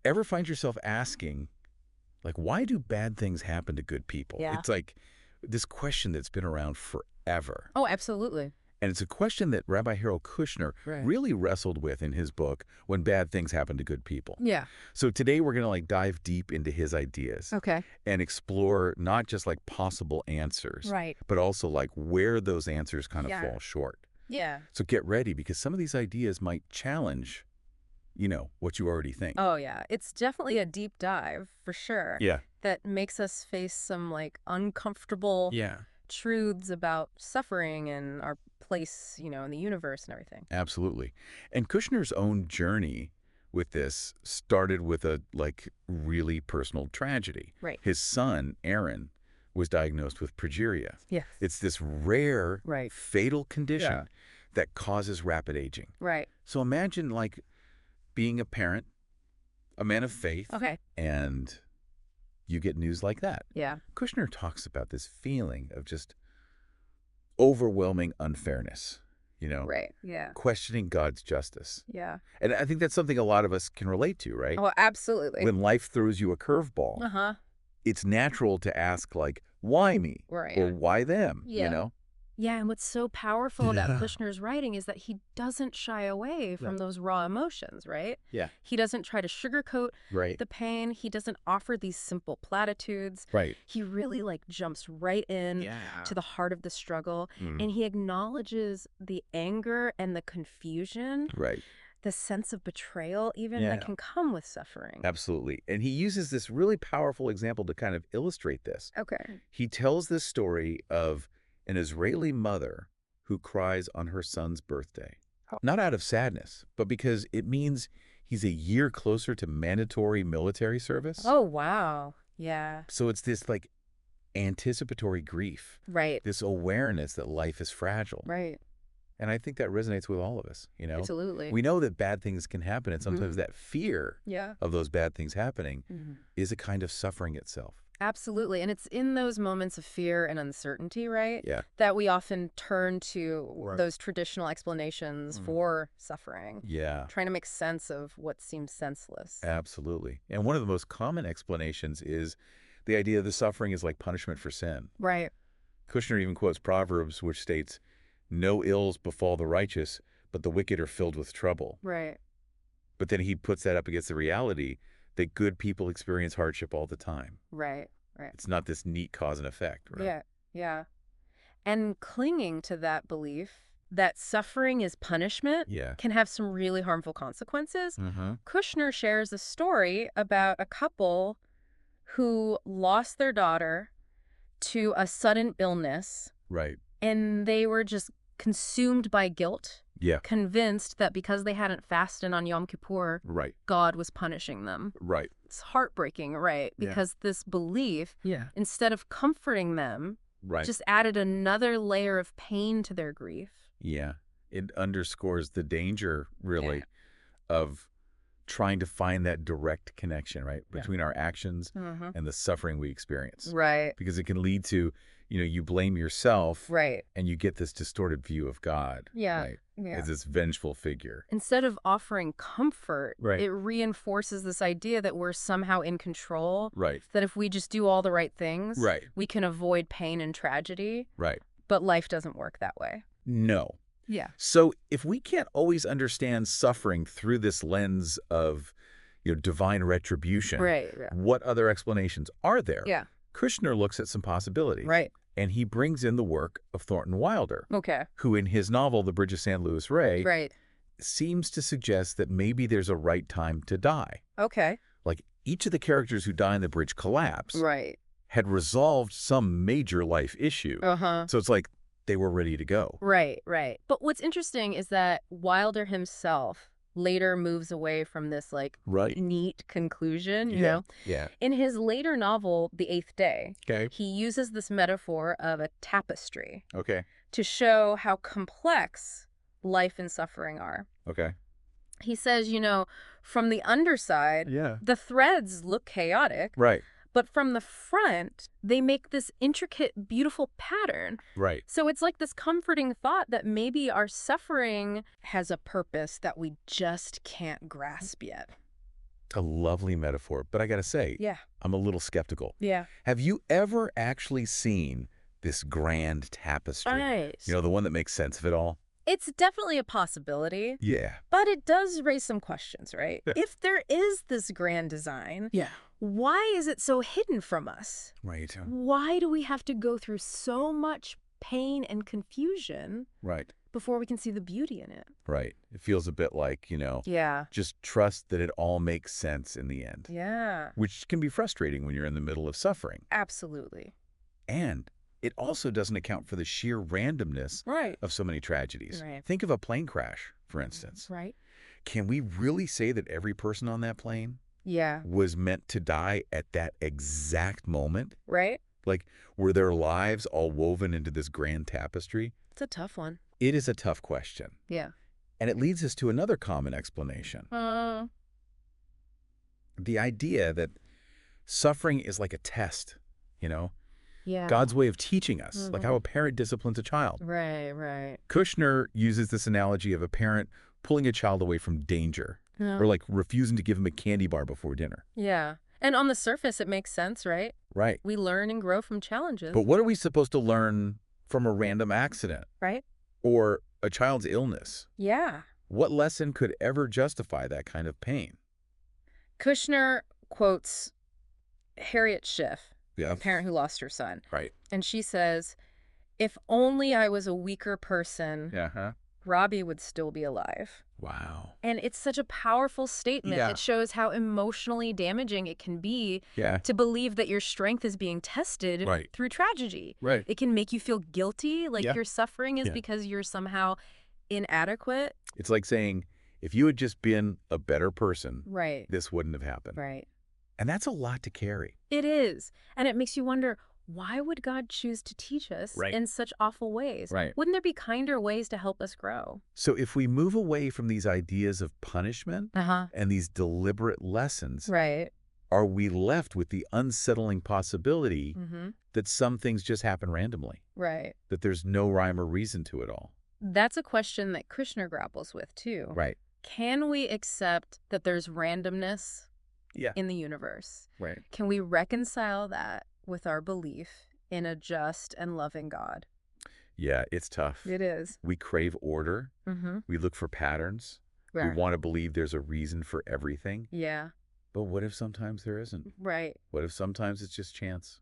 ever find yourself asking, like, why do bad things happen to good people? Yeah. It's like this question that's been around forever. Oh, absolutely. And it's a question that Rabbi Harold Kushner Right. really wrestled with in his book, When Bad Things Happen to Good People. Yeah. So today we're going to like dive deep into his ideas Okay. and explore not just like possible answers, Right. but also like where those answers kind of Yeah. fall short. Yeah. So get ready because some of these ideas might challenge, what you already think. Oh, yeah. It's definitely a deep dive, for sure. Yeah. That makes us face some, like, uncomfortable Yeah. truths about suffering and our place, in the universe and everything. Absolutely. And Kushner's own journey with this started with a really personal tragedy. Right. His son, Aaron, was diagnosed with progeria. Yes. It's this rare, Right. fatal condition that causes rapid aging. Right. So imagine being a parent, a man of faith, Okay. and you get news like that. Yeah. Kushner talks about this feeling of just overwhelming unfairness, Right. Yeah. questioning God's justice. Yeah. And I think that's something a lot of us can relate to, right? Oh, absolutely. When life throws you a curveball, Uh-huh. it's natural to ask, why me? Right. Or why them? Yeah. Yeah, and what's so powerful about Kushner's writing is that he doesn't shy away from those raw emotions, right? Yeah. He doesn't try to sugarcoat Right. the pain. He doesn't offer these simple platitudes. Right. He really jumps right in to the heart of the struggle, and he acknowledges the anger and the confusion, Right. the sense of betrayal even that can come with suffering. Absolutely. And he uses this really powerful example to kind of illustrate this. Okay. He tells this story of an Israeli mother who cries on her son's birthday. Not out of sadness, but because it means he's a year closer to mandatory military service. Oh, wow. Yeah. So it's this anticipatory grief, Right. this awareness that life is fragile. Right. And I think that resonates with all of us, Absolutely. We know that bad things can happen, and sometimes that fear Yeah. of those bad things happening is a kind of suffering itself. Absolutely. And it's in those moments of fear and uncertainty, right? Yeah. That we often turn to those traditional explanations for suffering. Yeah. Trying to make sense of what seems senseless. Absolutely. And one of the most common explanations is the idea that suffering is like punishment for sin. Right. Kushner even quotes Proverbs, which states, "No ills befall the righteous, but the wicked are filled with trouble." Right. But then he puts that up against the reality that good people experience hardship all the time. Right. Right. It's not this neat cause and effect, right? Yeah. Yeah. And clinging to that belief that suffering is punishment can have some really harmful consequences. Kushner shares a story about a couple who lost their daughter to a sudden illness. Right. And they were just consumed by guilt. Yeah. Convinced that because they hadn't fasted on Yom Kippur, Right. God was punishing them. Right. It's heartbreaking, right? Because this belief, instead of comforting them, Right. just added another layer of pain to their grief. Yeah. It underscores the danger, really, of trying to find that direct connection, right, between our actions and the suffering we experience. Right. Because it can lead to, you blame yourself. Right. And you get this distorted view of God. Yeah. Right, Yeah. as this vengeful figure. Instead of offering comfort, Right. it reinforces this idea that we're somehow in control. Right. That if we just do all the right things, Right. we can avoid pain and tragedy. Right. But life doesn't work that way. No. Yeah. So if we can't always understand suffering through this lens of, divine retribution, Right. what other explanations are there? Yeah. Kushner looks at some possibilities. Right. And he brings in the work of Thornton Wilder, Okay. who in his novel, The Bridge of San Luis Rey, Right. seems to suggest that maybe there's a right time to die. Okay. Like each of the characters who die in the bridge collapse Right. had resolved some major life issue. Uh-huh. So it's like they were ready to go. Right. But what's interesting is that Wilder himself later moves away from this Right. neat conclusion, you Yeah. know? Yeah. In his later novel, The Eighth Day, Okay. he uses this metaphor of a tapestry Okay. to show how complex life and suffering are. Okay. He says, from the underside, the threads look chaotic, Right. but from the front, they make this intricate, beautiful pattern. Right. So it's like this comforting thought that maybe our suffering has a purpose that we just can't grasp yet. A lovely metaphor, but I gotta say, Yeah. I'm a little skeptical. Yeah. Have you ever actually seen this grand tapestry? Right. The one that makes sense of it all? It's definitely a possibility, Yeah. but it does raise some questions, right? Yeah. If there is this grand design, Yeah. why is it so hidden from us? Right. Why do we have to go through so much pain and confusion Right. before we can see the beauty in it? Right. It feels a bit like, Yeah. just trust that it all makes sense in the end. Yeah. Which can be frustrating when you're in the middle of suffering. Absolutely. And it also doesn't account for the sheer randomness of so many tragedies. Right. Think of a plane crash, for instance. Right. Can we really say that every person on that plane Yeah. was meant to die at that exact moment? Right? Like, were their lives all woven into this grand tapestry? It's a tough one. It is a tough question. Yeah. And it leads us to another common explanation. The idea that suffering is like a test, Yeah. God's way of teaching us, like how a parent disciplines a child. Right, right. Kushner uses this analogy of a parent pulling a child away from danger, or like refusing to give him a candy bar before dinner. Yeah. And on the surface, it makes sense, right? Right. We learn and grow from challenges. But what are we supposed to learn from a random accident? Right? Or a child's illness? Yeah. What lesson could ever justify that kind of pain? Kushner quotes Harriet Schiff, Yeah. a parent who lost her son. Right. And she says, if only I was a weaker person, Yeah. Robbie would still be alive. Wow. And it's such a powerful statement. Yeah. It shows how emotionally damaging it can be to believe that your strength is being tested through tragedy. Right. It can make you feel guilty, like your suffering is because you're somehow inadequate. It's like saying, if you had just been a better person, Right. this wouldn't have happened. Right. And that's a lot to carry. It is. And it makes you wonder, why would God choose to teach us in such awful ways? Right. Wouldn't there be kinder ways to help us grow? So if we move away from these ideas of punishment and these deliberate lessons, Right. are we left with the unsettling possibility that some things just happen randomly? Right. That there's no rhyme or reason to it all? That's a question that Kushner grapples with, too. Right. Can we accept that there's randomness in the universe? Right. Can we reconcile that with our belief in a just and loving God? Yeah, it's tough. It is. We crave order. We look for patterns. Right. We want to believe there's a reason for everything. Yeah. But what if sometimes there isn't? Right. What if sometimes it's just chance?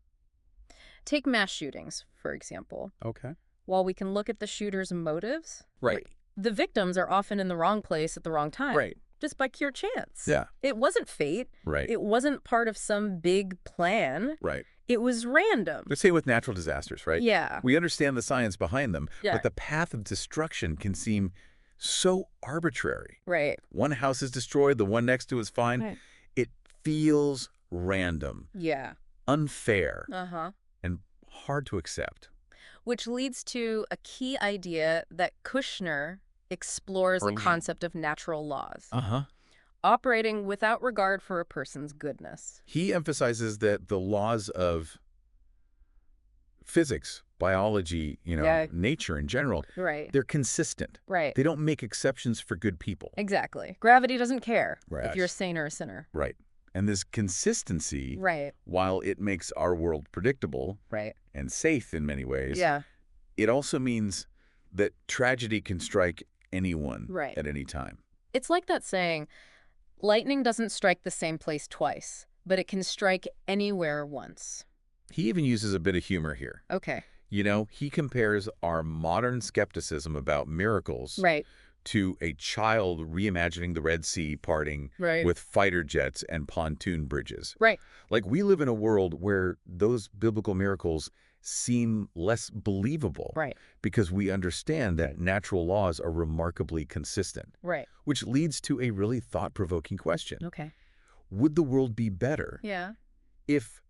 Take mass shootings, for example. Okay. While we can look at the shooter's motives, Right. the victims are often in the wrong place at the wrong time. Right. Just by pure chance. Yeah. It wasn't fate. Right. It wasn't part of some big plan. Right. It was random. Let's say with natural disasters, right? Yeah. We understand the science behind them, Yeah. but the path of destruction can seem so arbitrary. Right. One house is destroyed, the one next to is fine. Right. It feels random, Yeah. unfair, Uh-huh. and hard to accept. Which leads to a key idea that Kushner explores the concept of natural laws, operating without regard for a person's goodness. He emphasizes that the laws of physics, biology, nature in general, Right. they're consistent. Right. They don't make exceptions for good people. Exactly. Gravity doesn't care Right. if you're a saint or a sinner. Right. And this consistency, Right. while it makes our world predictable Right. and safe in many ways, Yeah. it also means that tragedy can strike anyone Right. at any time. It's like that saying, lightning doesn't strike the same place twice, but it can strike anywhere once. He even uses a bit of humor here. Okay. He compares our modern skepticism about miracles Right. to a child reimagining the Red Sea parting Right. with fighter jets and pontoon bridges. Right. Like, we live in a world where those biblical miracles seem less believable. Right. Because we understand that natural laws are remarkably consistent. Right. Which leads to a really thought-provoking question. Okay. Would the world be better Yeah. if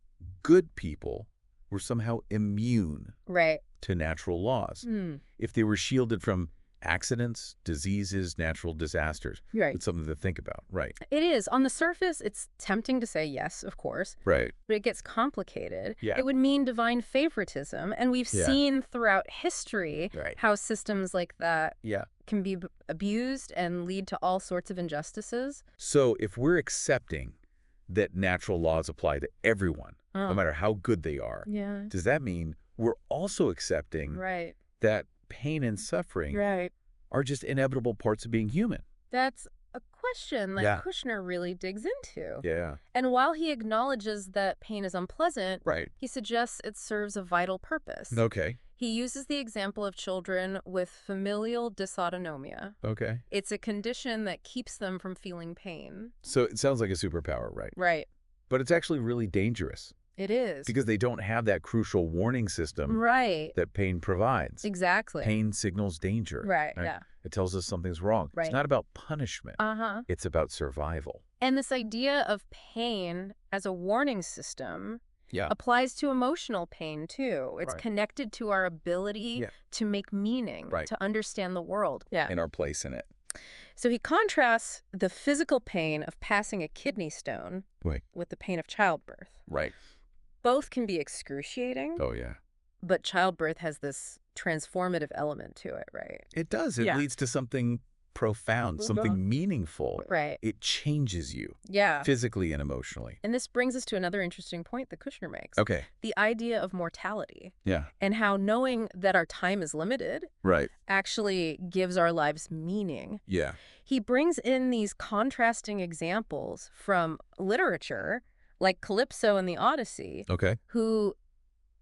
good people were somehow immune Right. to natural laws? If they were shielded from accidents, diseases, natural disasters? Right. It's something to think about. Right. It is. On the surface, it's tempting to say yes, of course. Right. But it gets complicated. Yeah. It would mean divine favoritism. And we've seen throughout history how systems like that can be abused and lead to all sorts of injustices. So if we're accepting that natural laws apply to everyone, no matter how good they are. Yeah. Does that mean we're also accepting Right. that pain and suffering Right. are just inevitable parts of being human? That's a question that Yeah. Kushner really digs into. Yeah. And while he acknowledges that pain is unpleasant, Right. he suggests it serves a vital purpose. Okay. He uses the example of children with familial dysautonomia. Okay. It's a condition that keeps them from feeling pain. So it sounds like a superpower, right? Right. But it's actually really dangerous It is. because they don't have that crucial warning system Right. that pain provides. Exactly. Pain signals danger. Right, yeah. It tells us something's wrong. Right. It's not about punishment. Uh-huh. It's about survival. And this idea of pain as a warning system Yeah. applies to emotional pain, too. It's Right. connected to our ability to make meaning, Right. to understand the world. Yeah. And our place in it. So he contrasts the physical pain of passing a kidney stone with the pain of childbirth. Right. Both can be excruciating, Oh, yeah. but childbirth has this transformative element to it, right? It does. It leads to something profound, something meaningful. Right. It changes you Yeah. physically and emotionally. And this brings us to another interesting point that Kushner makes. Okay. The idea of mortality. Yeah. And how knowing that our time is limited Right. actually gives our lives meaning. Yeah. He brings in these contrasting examples from literature, like Calypso in the Odyssey, Okay. who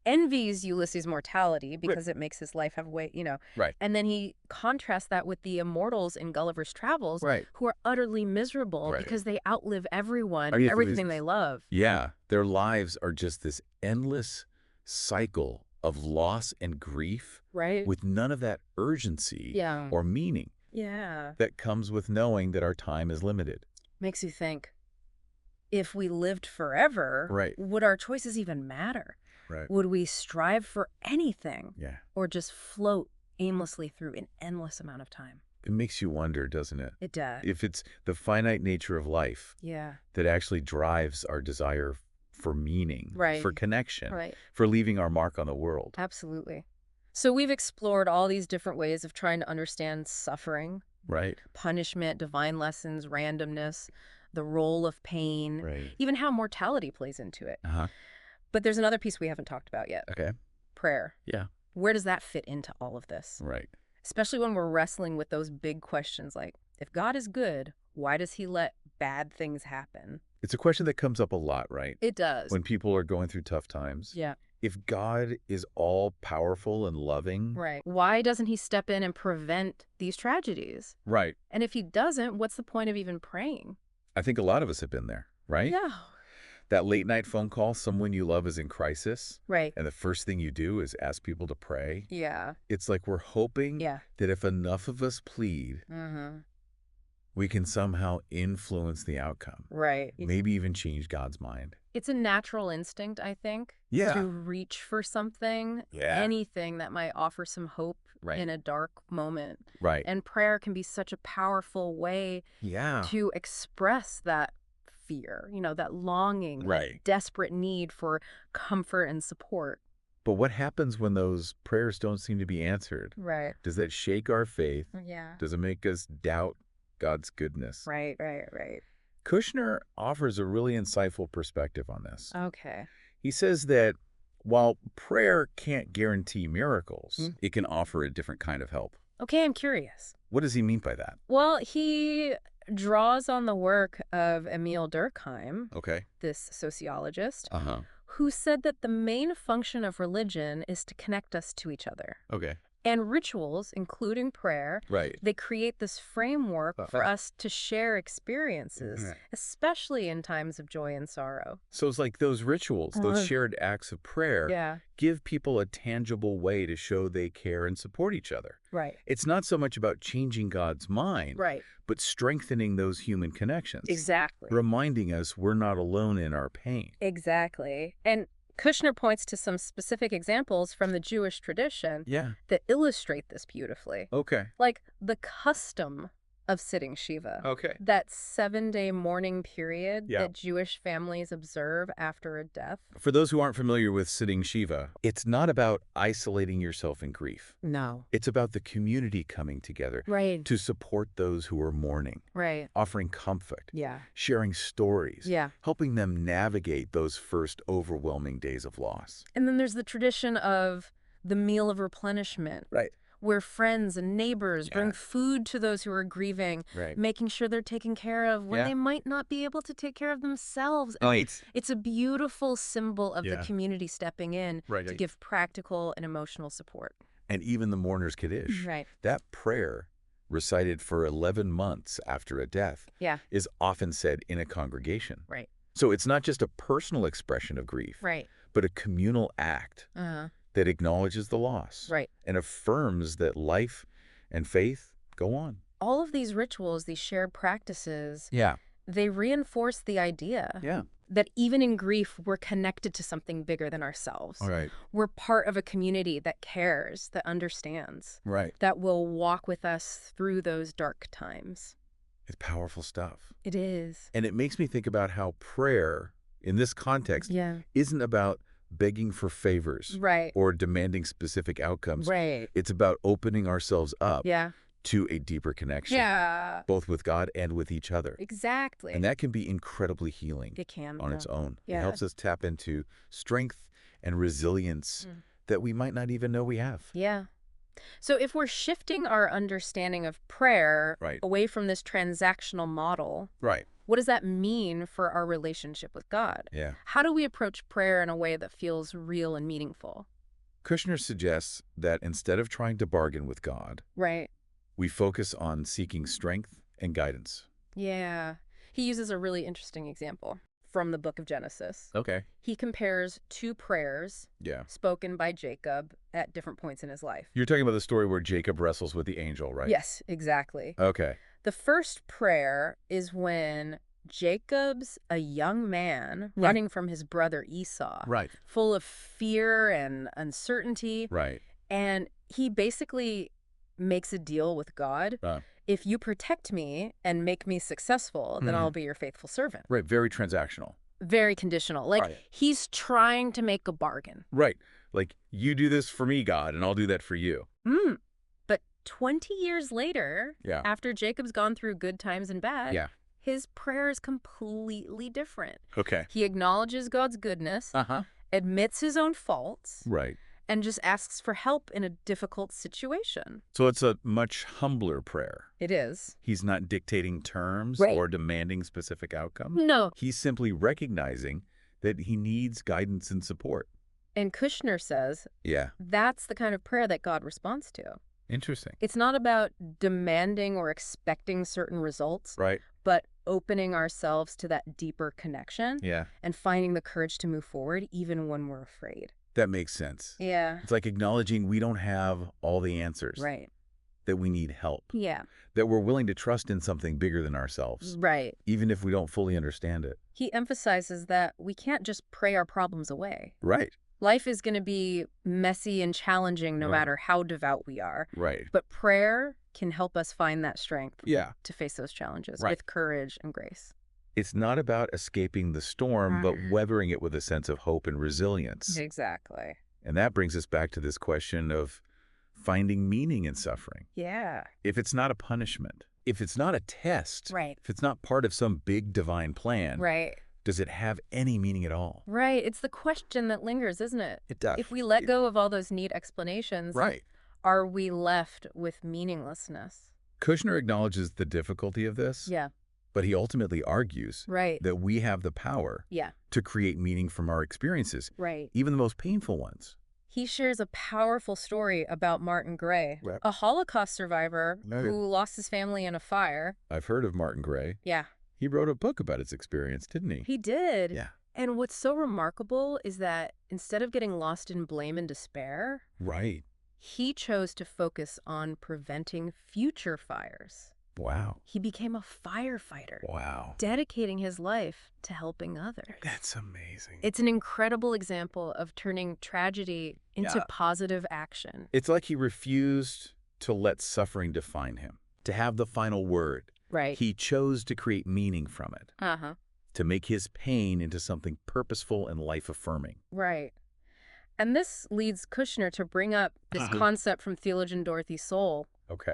envies Ulysses' mortality because it makes his life have weight, Right. And then he contrasts that with the immortals in Gulliver's Travels, who are utterly miserable because they outlive everyone, everything they love. Yeah. Their lives are just this endless cycle of loss and grief with none of that urgency or meaning that comes with knowing that our time is limited. Makes you think, if we lived forever, would our choices even matter? Right. Would we strive for anything? Yeah. Or just float aimlessly through an endless amount of time? It makes you wonder, doesn't it? It does. If it's the finite nature of life that actually drives our desire for meaning, for connection, for leaving our mark on the world. Absolutely. So we've explored all these different ways of trying to understand suffering, punishment, divine lessons, randomness, the role of pain, even how mortality plays into it. But there's another piece we haven't talked about yet. Okay. Prayer. Yeah. Where does that fit into all of this? Right. Especially when we're wrestling with those big questions like, if God is good, why does he let bad things happen? It's a question that comes up a lot, right? It does. When people are going through tough times. Yeah. If God is all powerful and loving. Right. Why doesn't he step in and prevent these tragedies? Right. And if he doesn't, what's the point of even praying? I think a lot of us have been there, right? Yeah. That late night phone call, someone you love is in crisis. Right. And the first thing you do is ask people to pray. Yeah. It's like we're hoping that if enough of us plead, we can somehow influence the outcome. Right. Maybe even change God's mind. It's a natural instinct, I think, to reach for something, anything that might offer some hope in a dark moment. Right. And prayer can be such a powerful way to express that fear, that longing, that desperate need for comfort and support. But what happens when those prayers don't seem to be answered? Right. Does that shake our faith? Yeah. Does it make us doubt God's goodness? Right. Kushner offers a really insightful perspective on this. Okay. He says that while prayer can't guarantee miracles, it can offer a different kind of help. Okay, I'm curious. What does he mean by that? Well, he draws on the work of Emil Durkheim, this sociologist, who said that the main function of religion is to connect us to each other. And rituals, including prayer, they create this framework for us to share experiences, especially in times of joy and sorrow. So it's like those rituals, those shared acts of prayer, give people a tangible way to show they care and support each other. Right. It's not so much about changing God's mind, but strengthening those human connections. Exactly. Reminding us we're not alone in our pain. Exactly. And Kushner points to some specific examples from the Jewish tradition that illustrate this beautifully. Okay. Like the custom of sitting Shiva. Okay. That 7-day mourning period Yeah. that Jewish families observe after a death. For those who aren't familiar with sitting Shiva, it's not about isolating yourself in grief. No. It's about the community coming together Right. to support those who are mourning, Right. offering comfort, Yeah. sharing stories, Yeah. helping them navigate those first overwhelming days of loss. And then there's the tradition of the meal of replenishment. Right. Where friends and neighbors bring Yeah. food to those who are grieving, Right. making sure they're taken care of when Yeah. they might not be able to take care of themselves. And Right. it's a beautiful symbol of the Yeah. community stepping in Right. to give practical and emotional support. And even the mourner's Kaddish. Right. That prayer, recited for 11 months after a death, Yeah. is often said in a congregation. Right. So it's not just a personal expression of grief, Right. but a communal act Uh-huh. that acknowledges the loss Right. and affirms that life and faith go on. All of these rituals, these shared practices, Yeah. they reinforce the idea Yeah. that even in grief, we're connected to something bigger than ourselves. All right. We're part of a community that cares, that understands, Right. that will walk with us through those dark times. It's powerful stuff. It is. And it makes me think about how prayer, in this context, Yeah. isn't about begging for favors Right. or demanding specific outcomes. Right. It's about opening ourselves up Yeah. to a deeper connection, Yeah. both with God and with each other. Exactly. And that can be incredibly healing It can. on its own. Yeah. It helps us tap into strength and resilience that we might not even know we have. Yeah. So if we're shifting our understanding of prayer Right. away from this transactional model, Right. what does that mean for our relationship with God? Yeah. How do we approach prayer in a way that feels real and meaningful? Kushner suggests that instead of trying to bargain with God, Right. we focus on seeking strength and guidance. Yeah. He uses a really interesting example from the book of Genesis. Okay. He compares two prayers Yeah. spoken by Jacob at different points in his life. You're talking about the story where Jacob wrestles with the angel, right? Yes, exactly. Okay. The first prayer is when Jacob's a young man running from his brother Esau, Right. full of fear and uncertainty. Right. And he basically makes a deal with God. If you protect me and make me successful, then I'll be your faithful servant. Right. Very transactional. Very conditional. Like, Right. he's trying to make a bargain. Right. Like, you do this for me, God, and I'll do that for you. But 20 years later, Yeah. after Jacob's gone through good times and bad, Yeah. his prayer is completely different. Okay. He acknowledges God's goodness, Uh-huh. admits his own faults, Right. and just asks for help in a difficult situation. So it's a much humbler prayer. It is. He's not dictating terms Right. or demanding specific outcomes. No. He's simply recognizing that he needs guidance and support. And Kushner says Yeah. that's the kind of prayer that God responds to. Interesting. It's not about demanding or expecting certain results, Right. but opening ourselves to that deeper connection Yeah. and finding the courage to move forward even when we're afraid. That makes sense. Yeah. It's like acknowledging we don't have all the answers. Right. That we need help. Yeah. That we're willing to trust in something bigger than ourselves. Right. Even if we don't fully understand it. He emphasizes that we can't just pray our problems away. Right. Life is going to be messy and challenging no Right. matter how devout we are. Right. But prayer can help us find that strength Yeah. to face those challenges Right. with courage and grace. It's not about escaping the storm, but weathering it with a sense of hope and resilience. Exactly. And that brings us back to this question of finding meaning in suffering. Yeah. If it's not a punishment, if it's not a test, Right. if it's not part of some big divine plan, Right. does it have any meaning at all? Right. It's the question that lingers, isn't it? It does. If we let go of all those neat explanations, Right. are we left with meaninglessness? Kushner acknowledges the difficulty of this, Yeah. but he ultimately argues Right. that we have the power Yeah. to create meaning from our experiences, Right. even the most painful ones. He shares a powerful story about Martin Gray, Right. a Holocaust survivor Right. who lost his family in a fire. I've heard of Martin Gray. Yeah. He wrote a book about his experience, didn't he? He did. Yeah. And what's so remarkable is that instead of getting lost in blame and despair, Right. he chose to focus on preventing future fires. Wow. He became a firefighter, Wow. dedicating his life to helping others. That's amazing. It's an incredible example of turning tragedy into Yeah. positive action. It's like he refused to let suffering define him. to have the final word. Right. He chose to create meaning from it, Uh-huh. to make his pain into something purposeful and life-affirming. Right. And this leads Kushner to bring up this concept from theologian Dorothy Soul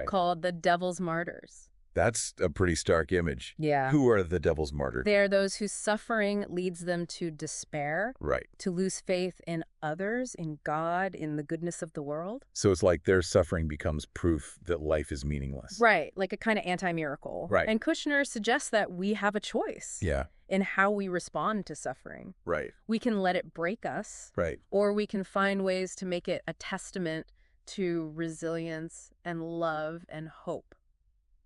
called the devil's martyrs. That's a pretty stark image. Yeah. Who are the devil's martyrs? They are those whose suffering leads them to despair, Right. to lose faith in others, in God, in the goodness of the world. So it's like their suffering becomes proof that life is meaningless. Right, like a kind of anti-miracle. Right. And Kushner suggests that we have a choice in how we respond to suffering. Right. We can let it break us, or we can find ways to make it a testament to resilience and love and hope.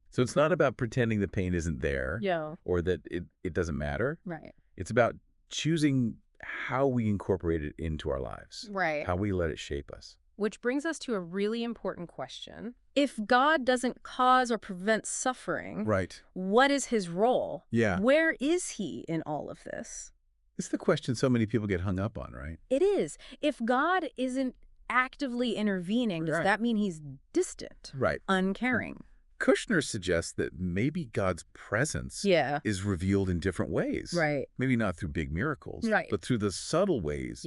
So it's not about pretending the pain isn't there or that it doesn't matter. Right. It's about choosing how we incorporate it into our lives. Right. How we let it shape us. Which brings us to a really important question. If God doesn't cause or prevent suffering, what is his role? Yeah. Where is he in all of this? It's the question so many people get hung up on, right? It is. If God isn't actively intervening, does that mean he's distant? Right. Uncaring? Kushner suggests that maybe God's presence is revealed in different ways. Right. Maybe not through big miracles, but through the subtle ways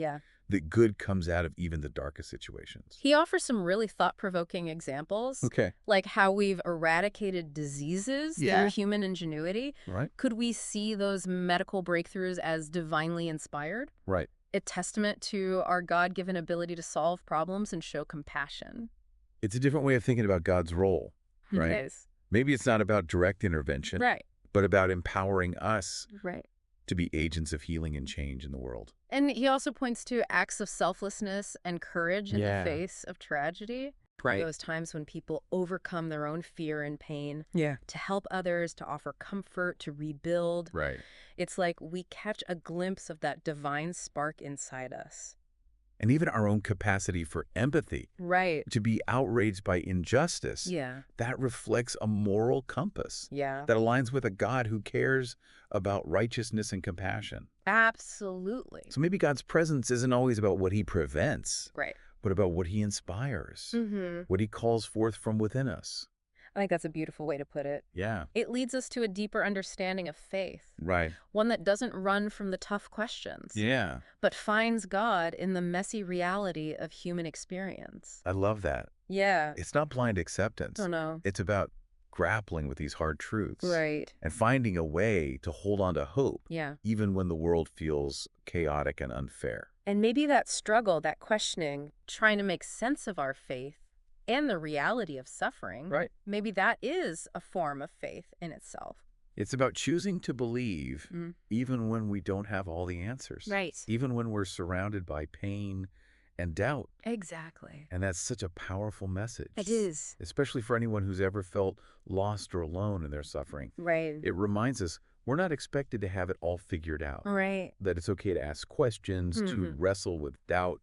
that good comes out of even the darkest situations. He offers some really thought-provoking examples, like how we've eradicated diseases through human ingenuity. Right. Could we see those medical breakthroughs as divinely inspired? Right. A testament to our God-given ability to solve problems and show compassion. It's a different way of thinking about God's role. Right. It is. Maybe it's not about direct intervention, but about empowering us to be agents of healing and change in the world. And he also points to acts of selflessness and courage in the face of tragedy. Those times when people overcome their own fear and pain to help others, to offer comfort, to rebuild. Right. It's like we catch a glimpse of that divine spark inside us. And even our own capacity for empathy. Right. To be outraged by injustice. Yeah. That reflects a moral compass. Yeah. That aligns with a God who cares about righteousness and compassion. Absolutely. So maybe God's presence isn't always about what he prevents. Right. But about what he inspires. What he calls forth from within us. I think that's a beautiful way to put it. Yeah. It leads us to a deeper understanding of faith. Right. One that doesn't run from the tough questions. Yeah. But finds God in the messy reality of human experience. I love that. Yeah. It's not blind acceptance. Oh, no. It's about grappling with these hard truths. Right. And finding a way to hold on to hope. Yeah. Even when the world feels chaotic and unfair. And maybe that struggle, that questioning, trying to make sense of our faith, and the reality of suffering, maybe that is a form of faith in itself. It's about choosing to believe even when we don't have all the answers. Right. Even when we're surrounded by pain and doubt. Exactly. And that's such a powerful message. It is. Especially for anyone who's ever felt lost or alone in their suffering. Right. It reminds us we're not expected to have it all figured out. Right. That it's okay to ask questions, to wrestle with doubt,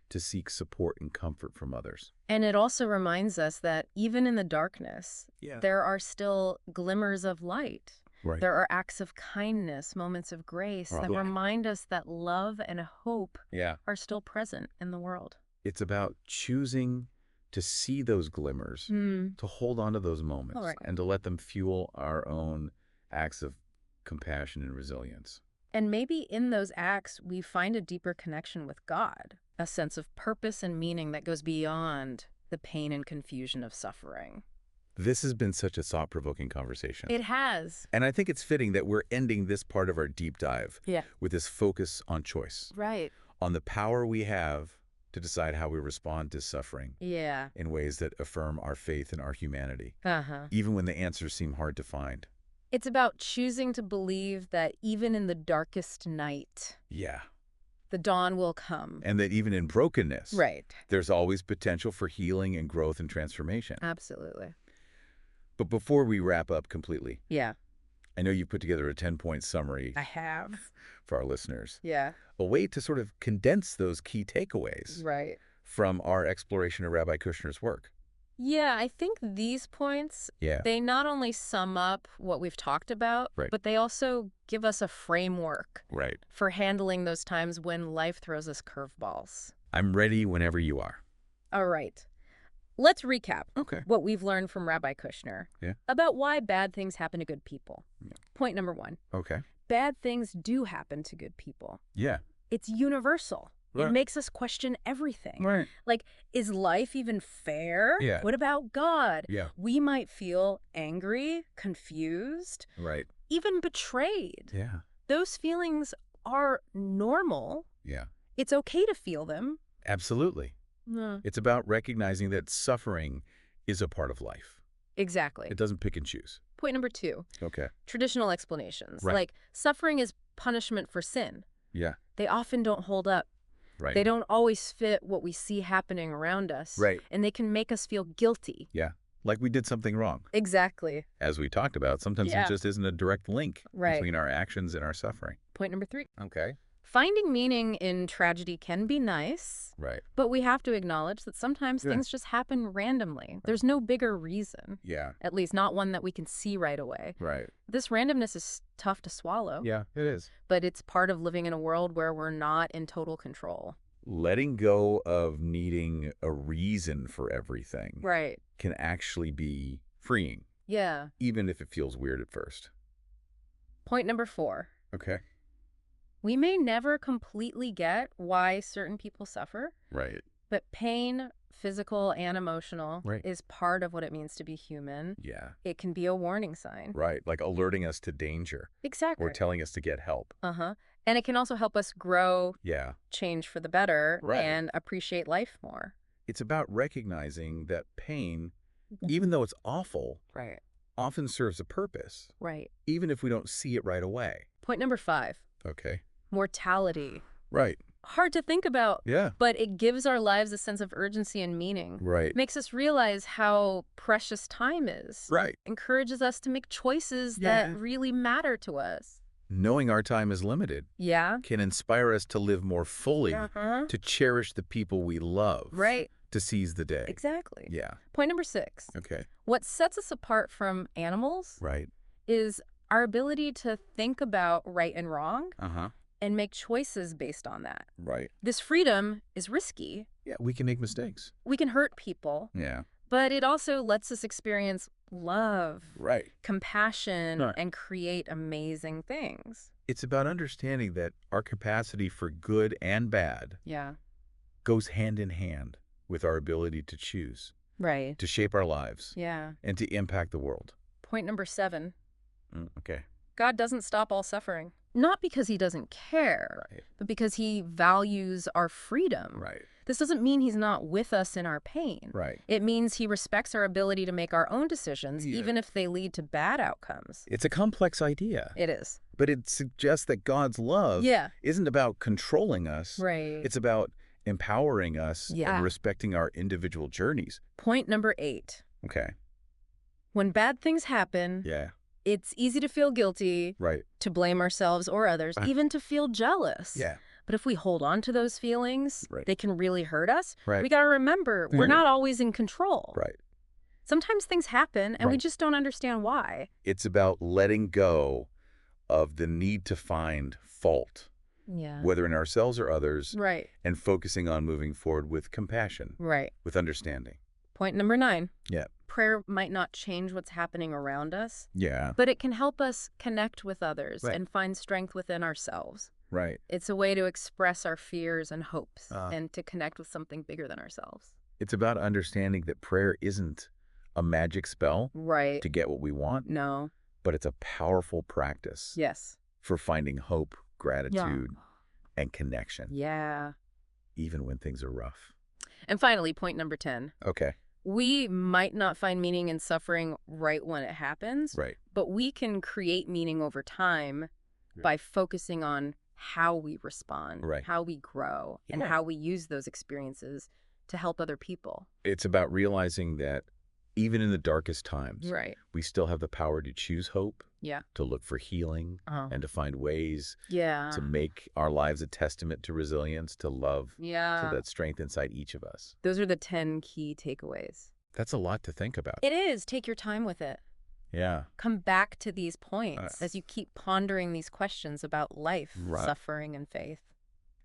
to seek support and comfort from others. And it also reminds us that even in the darkness, there are still glimmers of light. Right. There are acts of kindness, moments of grace that remind us that love and hope are still present in the world. It's about choosing to see those glimmers, to hold on to those moments, and to let them fuel our own acts of compassion and resilience. And maybe in those acts, we find a deeper connection with God, a sense of purpose and meaning that goes beyond the pain and confusion of suffering. This has been such a thought-provoking conversation. It has. And I think it's fitting that we're ending this part of our deep dive with this focus on choice. Right. On the power we have to decide how we respond to suffering. Yeah. In ways that affirm our faith and our humanity. Even when the answers seem hard to find. It's about choosing to believe that even in the darkest night, the dawn will come. And that even in brokenness, right, there's always potential for healing and growth and transformation. Absolutely. But before we wrap up completely, I know you put together a 10-point summary. I have. For our listeners. Yeah. A way to sort of condense those key takeaways. Right. From our exploration of Rabbi Kushner's work. Yeah, I think these points, they not only sum up what we've talked about, but they also give us a framework for handling those times when life throws us curveballs. I'm ready whenever you are. All right. Let's recap Okay. what we've learned from Rabbi Kushner about why bad things happen to good people. Yeah. Point number 1. Okay. Bad things do happen to good people. Yeah. It's universal. Right. It makes us question everything. Right. Like, is life even fair? Yeah. What about God? Yeah. We might feel angry, confused, Right. even betrayed. Yeah. Those feelings are normal. Yeah. It's okay to feel them. Absolutely. It's about recognizing that suffering is a part of life. Exactly. It doesn't pick and choose. Point number 2. Okay. Traditional explanations. Right. Like, suffering is punishment for sin. Yeah. They often don't hold up. Right. They don't always fit what we see happening around us. Right. And they can make us feel guilty. Yeah. Like we did something wrong. Exactly. As we talked about, sometimes it just isn't a direct link between our actions and our suffering. Point number 3. Okay. Finding meaning in tragedy can be nice. Right. But we have to acknowledge that sometimes things just happen randomly. There's no bigger reason. Yeah. At least not one that we can see right away. Right. This randomness is tough to swallow. Yeah, it is. But it's part of living in a world where we're not in total control. Letting go of needing a reason for everything can actually be freeing. Yeah. Even if it feels weird at first. Point number 4. Okay. We may never completely get why certain people suffer. Right. But pain, physical and emotional, is part of what it means to be human. Yeah. It can be a warning sign. Right. Like alerting us to danger. Exactly. Or telling us to get help. And it can also help us grow, change for the better, and appreciate life more. It's about recognizing that pain, even though it's awful, often serves a purpose. Right. Even if we don't see it right away. Point number 5. Okay. Mortality. Right. Hard to think about. Yeah. But it gives our lives a sense of urgency and meaning. Right. Makes us realize how precious time is. Right. Encourages us to make choices that really matter to us. Knowing our time is limited can inspire us to live more fully, to cherish the people we love, to seize the day. Exactly. Yeah. Point number 6. Okay. What sets us apart from animals is our ability to think about right and wrong and make choices based on that. Right. This freedom is risky. Yeah, we can make mistakes. We can hurt people. Yeah. But it also lets us experience love, compassion, Right. and create amazing things. It's about understanding that our capacity for good and bad goes hand in hand with our ability to choose, Right. to shape our lives, Yeah. and to impact the world. Point number 7. Okay. God doesn't stop all suffering. Not because he doesn't care, but because he values our freedom. Right. This doesn't mean he's not with us in our pain. Right. It means he respects our ability to make our own decisions, even if they lead to bad outcomes. It's a complex idea. It is. But it suggests that God's love isn't about controlling us. Right. It's about empowering us and respecting our individual journeys. Point number 8. Okay. When bad things happen, it's easy to feel guilty, to blame ourselves or others, even to feel jealous. Yeah. But if we hold on to those feelings, they can really hurt us. Right. We got to remember, we're not always in control. Right. Sometimes things happen, and we just don't understand why. It's about letting go of the need to find fault, whether in ourselves or others, and focusing on moving forward with compassion, with understanding. Point number 9. Yeah. Prayer might not change what's happening around us, Yeah. but it can help us connect with others and find strength within ourselves. Right. It's a way to express our fears and hopes and to connect with something bigger than ourselves. It's about understanding that prayer isn't a magic spell Right. to get what we want, No. but it's a powerful practice Yes. for finding hope, gratitude, and connection, Yeah. even when things are rough. And finally, point number 10. Okay. We might not find meaning in suffering right when it happens, Right. but we can create meaning over time by focusing on how we respond, how we grow, and how we use those experiences to help other people. It's about realizing that even in the darkest times, we still have the power to choose hope, to look for healing, and to find ways to make our lives a testament to resilience, to love, to that strength inside each of us. Those are the 10 key takeaways. That's a lot to think about. It is. Take your time with it. Yeah. Come back to these points as you keep pondering these questions about life, suffering, and faith.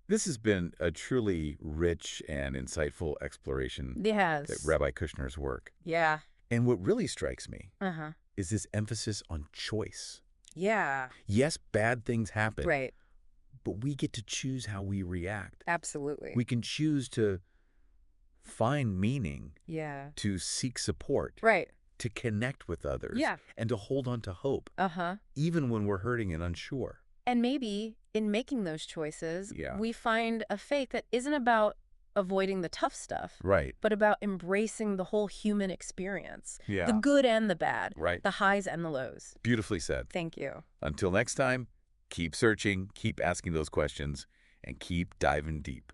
This has been a truly rich and insightful exploration Yes. of Rabbi Kushner's work. Yeah. And what really strikes me Uh-huh. is this emphasis on choice. Yeah. Yes, bad things happen, Right. but we get to choose how we react. Absolutely. We can choose to find meaning, Yeah. to seek support, Right. to connect with others, Yeah. and to hold on to hope, Uh-huh. even when we're hurting and unsure. And maybe in making those choices, Yeah. we find a faith that isn't about avoiding the tough stuff, Right. but about embracing the whole human experience. Yeah. The good and the bad. Right. The highs and the lows. Beautifully said. Thank you. Until next time, keep searching, keep asking those questions, and keep diving deep.